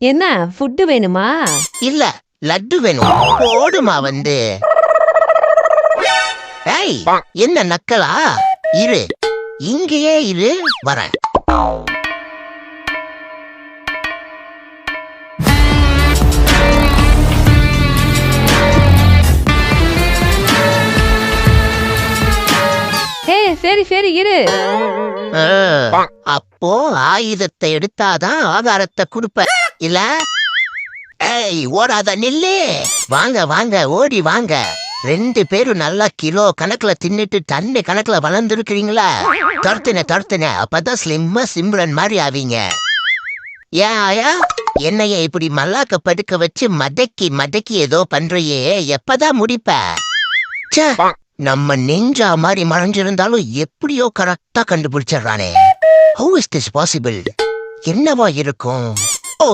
என்ன ஃபுட்டு வேணுமா? இல்ல லட்டு வேணும். போடுமா வந்து. ஏய், என்ன நக்கலா? இரு, இங்கேயே இரு, வரேன். சரி சரி இரு. அப்போ ஆயுதத்தை எடுத்தாதான் ஆதாரத்தை கொடுப்ப இல்ல? ஏய், ஓடாத நில்லு. வாங்க வாங்க, ஓடி வாங்க. 2 பேரும் நல்லா கிலோ கணக்குல தின்னுட்டு தண்ணி கணக்குல வளர்ந்துருக்கிறீங்களா? துரத்துன அப்பதான் ஸ்லிம்மா சிம்ரன் மாதிரி ஆவீங்க. ஏன் ஆயா, என்னைய இப்படி மல்லாக்க படுக்க வச்சு மடக்கி மடக்கி ஏதோ பண்றையே, எப்பதான் முடிப்ப? ச்சே, நம்ம நெஞ்சா மாதிரி மறைஞ்சிருந்தாலும் எப்படியோ கரெக்டா கண்டுபிடிச்சிடறானே. How is this possible? என்னவா இருக்கும்? ஓ